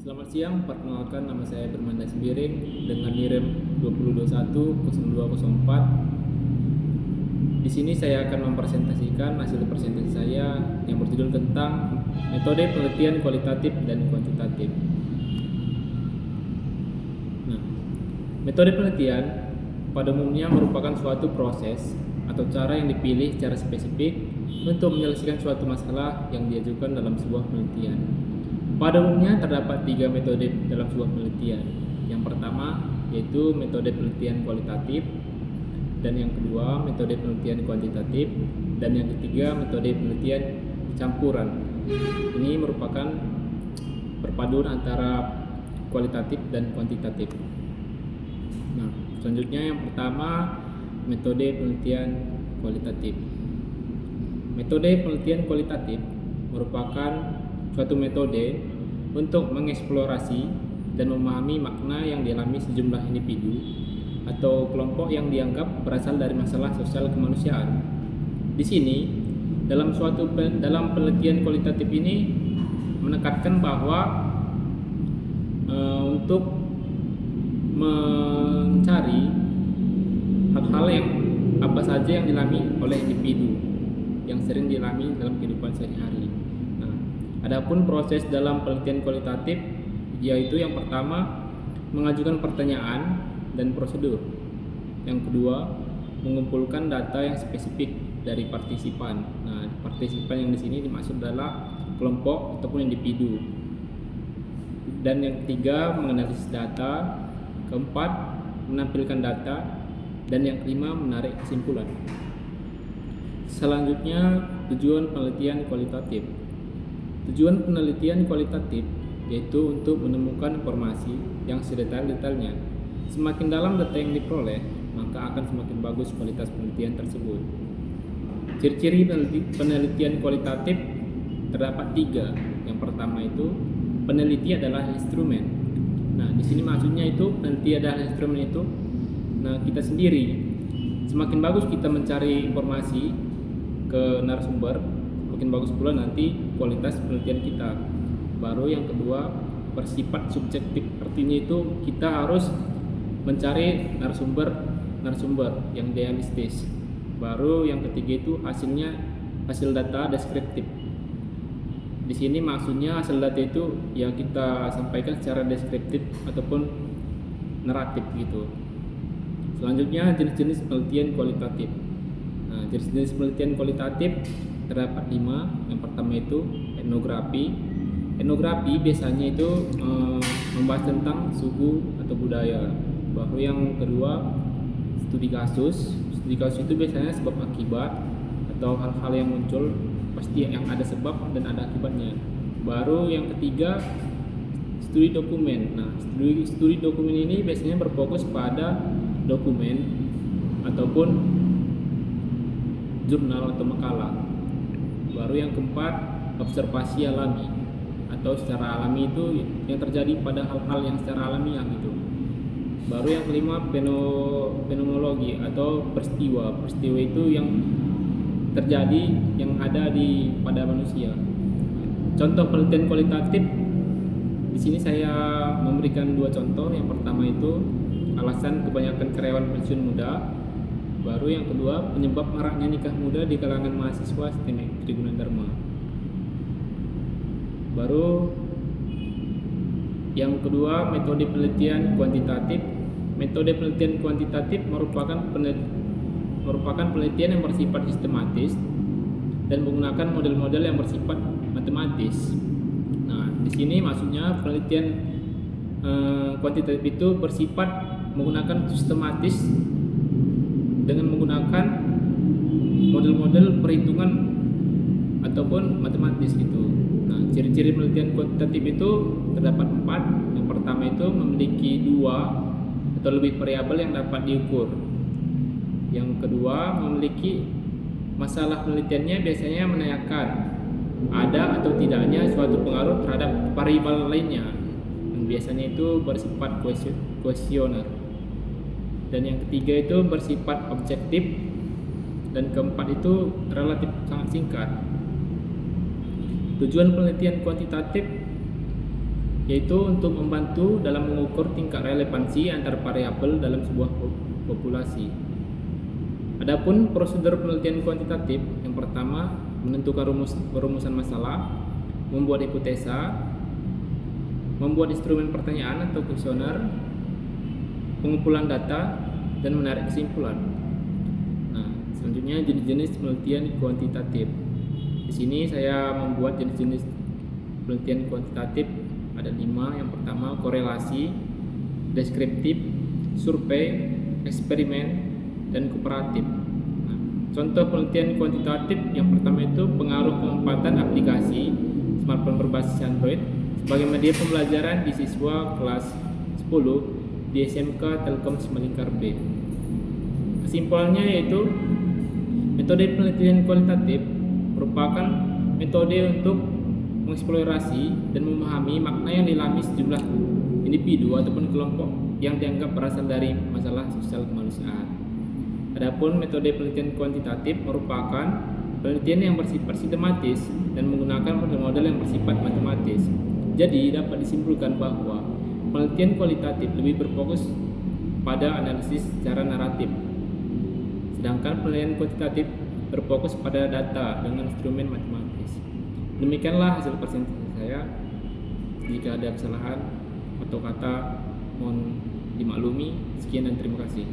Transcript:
Selamat siang, perkenalkan nama saya Bermanda Sembiring dengan NIREM 2021-0204. Di sini saya akan mempresentasikan hasil presentasi saya yang berjudul tentang metode penelitian kualitatif dan kuantitatif. Nah, metode penelitian pada umumnya merupakan suatu proses atau cara yang dipilih secara spesifik untuk menyelesaikan suatu masalah yang diajukan dalam sebuah penelitian. Pada umumnya terdapat 3 metode dalam sebuah penelitian. Yang pertama yaitu metode penelitian kualitatif, dan yang kedua metode penelitian kuantitatif, dan yang ketiga metode penelitian campuran. Ini merupakan perpaduan antara kualitatif dan kuantitatif. Nah, selanjutnya yang pertama metode penelitian kualitatif. Metode penelitian kualitatif merupakan suatu metode untuk mengeksplorasi dan memahami makna yang dialami sejumlah individu atau kelompok yang dianggap berasal dari masalah sosial kemanusiaan. Di sini, dalam penelitian kualitatif ini menekankan bahwa untuk mencari hal-hal yang apa saja yang dialami oleh individu yang sering dialami dalam kehidupan sehari-hari. Adapun proses dalam penelitian kualitatif yaitu yang pertama mengajukan pertanyaan dan prosedur. Yang kedua, mengumpulkan data yang spesifik dari partisipan. Nah, partisipan yang di sini dimaksud adalah kelompok ataupun individu. Dan yang ketiga, menganalisis data. Keempat, menampilkan data. Dan yang kelima, menarik kesimpulan. Selanjutnya, tujuan penelitian kualitatif. Tujuan penelitian kualitatif yaitu untuk menemukan informasi yang sedetail-detailnya. Semakin dalam data yang diperoleh, maka akan semakin bagus kualitas penelitian tersebut. Ciri-ciri penelitian kualitatif terdapat 3. Yang pertama itu peneliti adalah instrumen. Nah, di sini maksudnya itu peneliti adalah instrumen itu. Nah, kita sendiri semakin bagus kita mencari informasi ke narasumber, makin bagus pula nanti kualitas penelitian kita. Baru yang kedua bersifat subjektif, artinya itu kita harus mencari narasumber yang realistis. Baru yang ketiga itu hasil data deskriptif. Di sini maksudnya hasil data itu ya kita sampaikan secara deskriptif ataupun naratif gitu. Selanjutnya jenis-jenis penelitian kualitatif. Nah, jenis-jenis penelitian kualitatif terdapat 5. Yang pertama itu etnografi. Etnografi biasanya itu membahas tentang suku atau budaya. Baru yang kedua studi kasus. Studi kasus itu biasanya sebab akibat atau hal-hal yang muncul pasti yang ada sebab dan ada akibatnya. Baru yang ketiga studi dokumen. Nah, studi dokumen ini biasanya berfokus pada dokumen ataupun jurnal atau makalah. Baru yang keempat observasi alami atau secara alami itu yang terjadi pada hal-hal yang secara alamiah gitu. Baru yang kelima fenomenologi atau peristiwa itu yang terjadi yang ada pada manusia. Contoh penelitian kualitatif di sini saya memberikan 2 contoh. Yang pertama itu alasan kebanyakan karyawan pensiun muda. Baru yang kedua penyebab maraknya nikah muda di kalangan mahasiswa STM Trigunadarma. Baru yang kedua metode penelitian kuantitatif. Metode penelitian kuantitatif merupakan penelitian yang bersifat sistematis dan menggunakan model-model yang bersifat matematis. Nah, di sini maksudnya penelitian kuantitatif itu bersifat menggunakan sistematis dengan menggunakan model-model perhitungan ataupun matematis gitu. Nah, ciri-ciri penelitian kuantitatif itu terdapat 4. Yang pertama itu memiliki 2 atau lebih variabel yang dapat diukur. Yang kedua memiliki masalah penelitiannya biasanya menanyakan ada atau tidaknya suatu pengaruh terhadap variabel lainnya. Dan biasanya itu bersifat kuesioner. Dan yang ketiga itu bersifat objektif. Dan keempat itu relatif sangat singkat. Tujuan penelitian kuantitatif yaitu untuk membantu dalam mengukur tingkat relevansi antar variabel dalam sebuah populasi. Adapun prosedur penelitian kuantitatif, yang pertama menentukan rumusan masalah, membuat hipotesa, membuat instrumen pertanyaan atau kuesioner, pengumpulan data, dan menarik kesimpulan. Nah, selanjutnya jenis-jenis penelitian kuantitatif. Di sini saya membuat jenis-jenis penelitian kuantitatif ada 5. Yang pertama korelasi, deskriptif, survei, eksperimen, dan kooperatif. Nah, contoh penelitian kuantitatif yang pertama itu pengaruh penempatan aplikasi smartphone berbasis Android sebagai media pembelajaran di siswa kelas 10 di SMK Telkom Semelingkar B. Kesimpulannya yaitu metode penelitian kualitatif merupakan metode untuk mengeksplorasi dan memahami makna yang dialami sejumlah individu ataupun kelompok yang dianggap berasal dari masalah sosial kemanusiaan. Adapun metode penelitian kuantitatif merupakan penelitian yang bersifat sistematis dan menggunakan model-model yang bersifat matematis. Jadi dapat disimpulkan bahwa penelitian kualitatif lebih berfokus pada analisis secara naratif, sedangkan penelitian kuantitatif berfokus pada data dengan instrumen matematis. Demikianlah hasil presentasi saya. Jika ada kesalahan atau kata mohon dimaklumi. Sekian dan terima kasih.